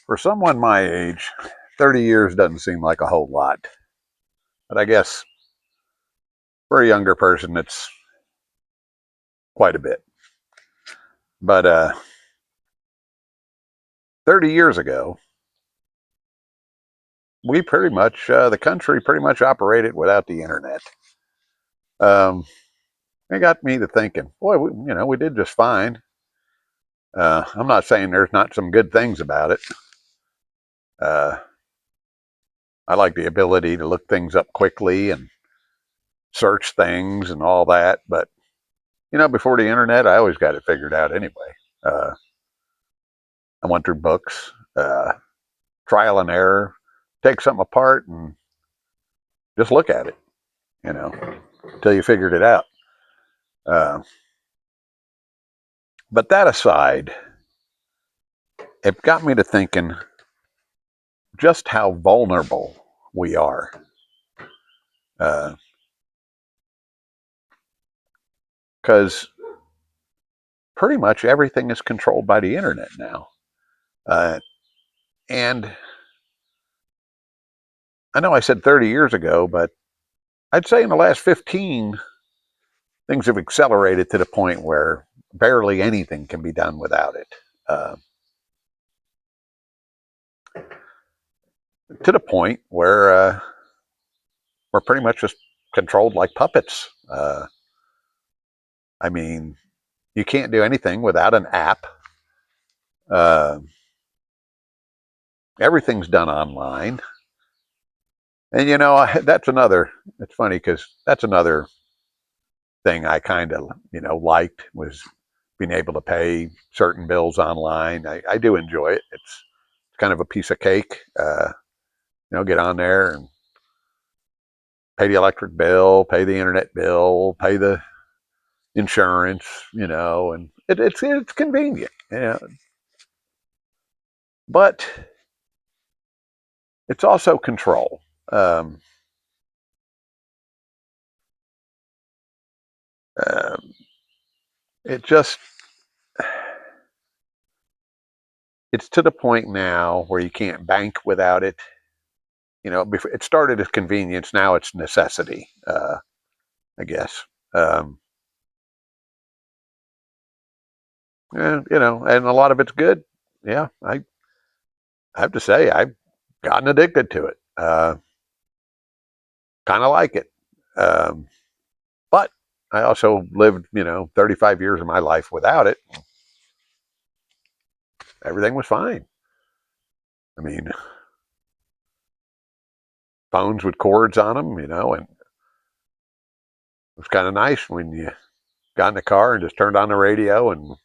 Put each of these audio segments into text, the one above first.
For someone my age, 30 years doesn't seem like a whole lot. But I guess for a younger person, it's quite a bit. But 30 years ago, we pretty much, the country pretty much operated without the internet. Um, it got me to thinking, boy, we did just fine. I'm not saying there's not some good things about it. Uh, I like the ability to look things up quickly and search things and all that. But, before the internet, I always got it figured out anyway. I went through books, trial and error, take something apart and just look at it, until you figured it out. Uh, but that aside, it got me to thinking just how vulnerable we are. Because pretty much everything is controlled by the internet now. And I know I said 30 years ago, but I'd say in the last 15, things have accelerated to the point where barely anything can be done without it. To the point where we're pretty much just controlled like puppets. I mean, you can't do anything without an app. Uh, Everything's done online. And, that's another, it's funny because that's another thing I kind of, liked was being able to pay certain bills online. I do enjoy it. It's kind of a piece of cake. Get on there and pay the electric bill, pay the internet bill, pay the insurance, and it's convenient. But it's also control. Um, uh, it just it's to the point now where you can't bank without it. Before, it started as convenience, now it's necessity. I guess. Um, and a lot of it's good. Yeah, I have to say I've gotten addicted to it. Kind of like it. Um, but I also lived, 35 years of my life without it. Everything was fine. I mean, phones with cords on them, and it was kind of nice when you got in the car and just turned on the radio. And,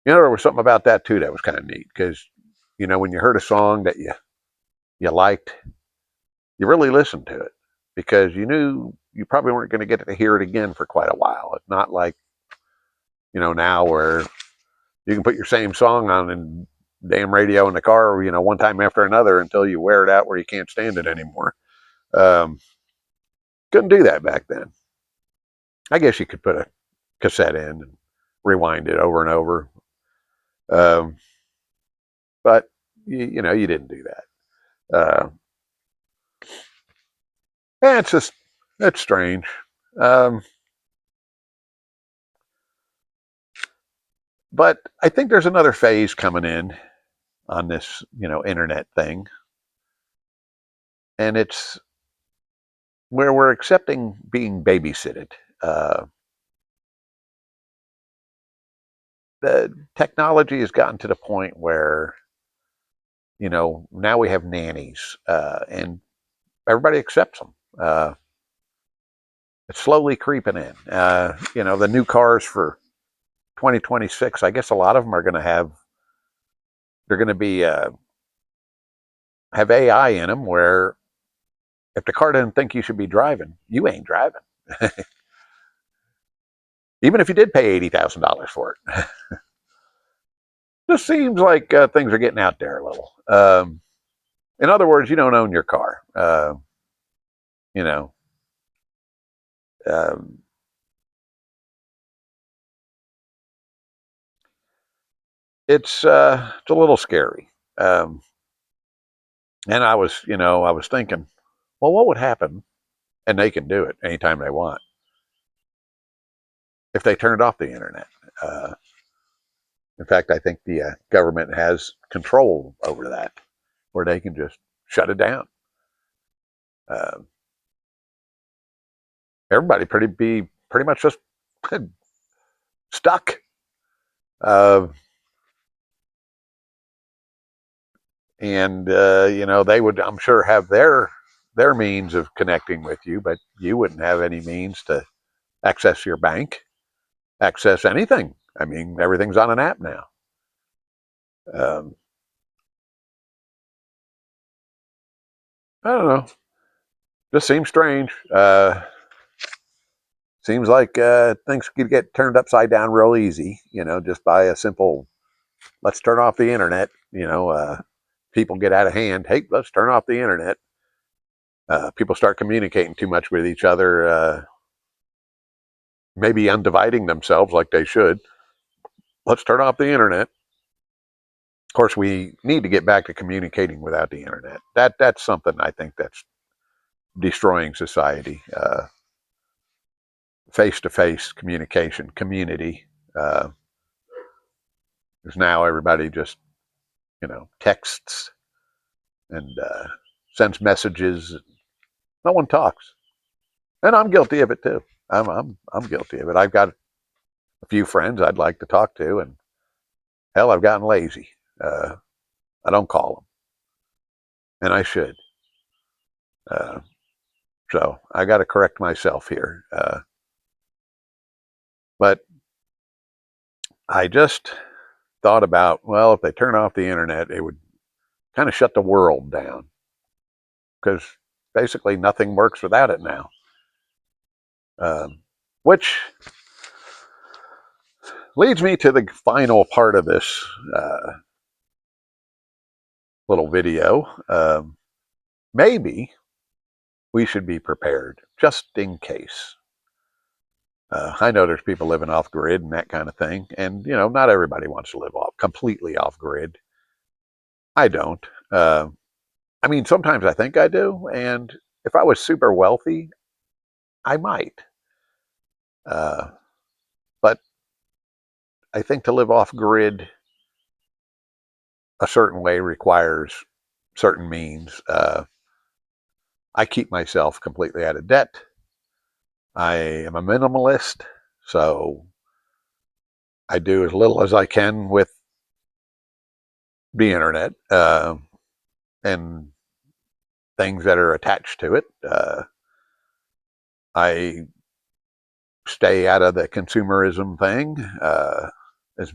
there was something about that too that was kind of neat because, when you heard a song that you liked, you really listened to it because you knew you probably weren't going to get to hear it again for quite a while. It's not like, now where you can put your same song on and damn radio in the car, one time after another until you wear it out where you can't stand it anymore. Um, couldn't do that back then. I guess you could put a cassette in and rewind it over and over. Um, but you didn't do that. It's just, it's strange. Um, but I think there's another phase coming in on this, internet thing. And it's where we're accepting being babysitted. Uh, the technology has gotten to the point where, now we have nannies, and everybody accepts them. It's slowly creeping in. The new cars for 2026, I guess a lot of them are going to they're going to be, have AI in them where if the car doesn't think you should be driving, you ain't driving. Even if you did pay $80,000 for it. Just seems like things are getting out there a little. In other words, you don't own your car. You know, um, it's a little scary. Um, and I was thinking, well, what would happen? And they can do it anytime they want if they turned off the internet. Uh, in fact, I think the government has control over that, where they can just shut it down. Uh, Everybody pretty much just stuck. Uh, and they would, I'm sure, have their means of connecting with you, but you wouldn't have any means to access your bank, access anything. I mean, everything's on an app now. Um, I don't know. Just seems strange. Seems like things could get turned upside down real easy, just by a simple let's turn off the internet. People get out of hand. Hey, let's turn off the internet. People start communicating too much with each other, maybe undividing themselves like they should. Let's turn off the internet. Of course, we need to get back to communicating without the internet. That's something I think that's destroying society. Face-to-face communication, community. Because now everybody just texts and sends messages. No one talks, and I'm guilty of it too. I'm guilty of it. I've got a few friends I'd like to talk to, and hell, I've gotten lazy. Uh, I don't call them, and I should. Uh, so I got to correct myself here. But I just thought about, well, if they turn off the internet, it would kind of shut the world down because basically nothing works without it now. Which leads me to the final part of this little video. Maybe we should be prepared just in case. I know there's people living off grid and that kind of thing, and not everybody wants to live completely off grid. I don't. I mean, sometimes I think I do, and if I was super wealthy, I might. Uh, but I think to live off grid a certain way requires certain means. I keep myself completely out of debt. I am a minimalist, so I do as little as I can with the internet and things that are attached to it. I stay out of the consumerism thing as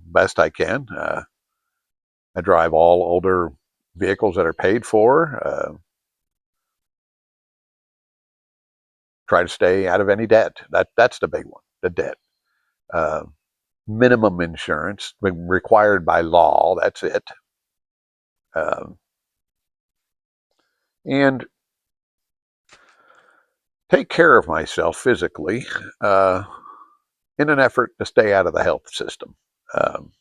best I can. I drive all older vehicles that are paid for. Try to stay out of any debt. That's the big one, the debt. Uh, Minimum insurance required by law. That's it. Um, and take care of myself physically uh, in an effort to stay out of the health system. Um,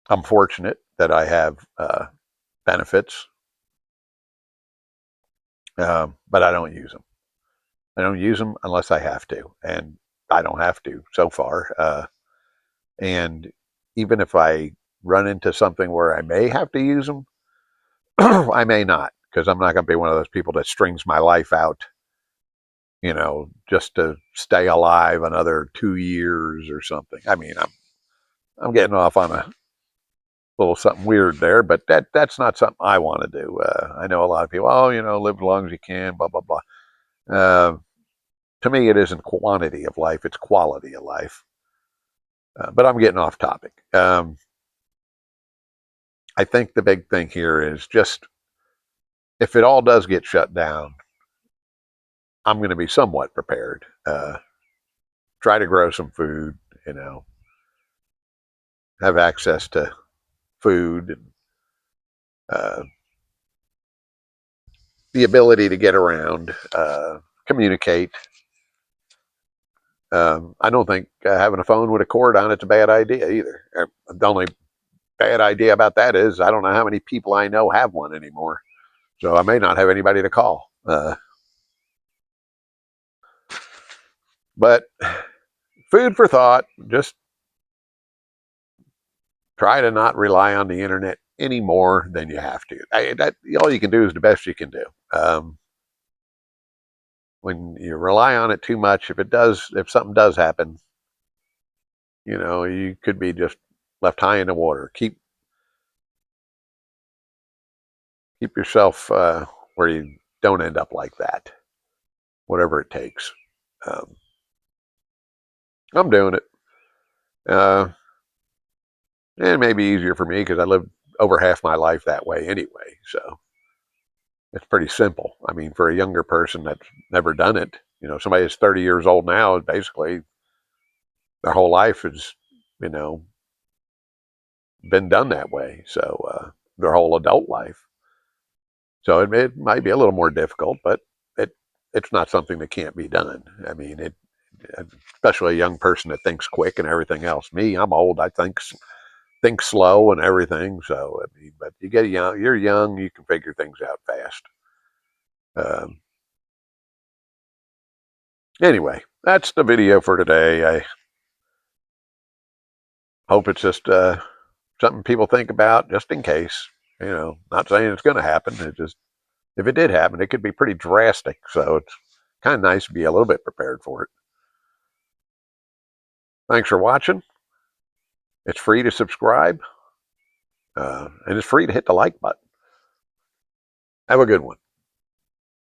I'm fortunate that I have benefits, but I don't use them. I don't use them unless I have to, and I don't have to so far. And even if I run into something where I may have to use them, I may not, because I'm not going to be one of those people that strings my life out, just to stay alive another 2 years or something. I mean, I'm getting off on a little something weird there, but that's not something I want to do. I know a lot of people, oh, live as long as you can, blah blah blah. Uh, to me, it isn't quantity of life; it's quality of life. But I'm getting off topic. I think the big thing here is just if it all does get shut down, I'm going to be somewhat prepared. Try to grow some food, have access to food and uh, the ability to get around, communicate. I don't think having a phone with a cord on it's a bad idea either. The only bad idea about that is I don't know how many people I know have one anymore. So I may not have anybody to call. But food for thought. Just try to not rely on the internet any more than you have to. All you can do is the best you can do. When you rely on it too much, if something does happen, you could be just left high in the water. Keep yourself where you don't end up like that, whatever it takes. Um, I'm doing it. Uh, it may be easier for me because I lived over half my life that way anyway. So it's pretty simple. I mean, for a younger person that's never done it, somebody that's 30 years old now, basically their whole life has, you know, been done that way. So their whole adult life. So it might be a little more difficult, but it it's not something that can't be done. I mean, especially a young person that thinks quick and everything else. Me, I'm old. I think slow and everything. So I mean, but you get young, you're young, you can figure things out fast. Um, anyway, that's the video for today. I hope it's just something people think about, just in case. Not saying it's going to happen. It just if it did happen, it could be pretty drastic. So it's kind of nice to be a little bit prepared for it. Thanks for watching. It's free to subscribe, and it's free to hit the like button. Have a good one.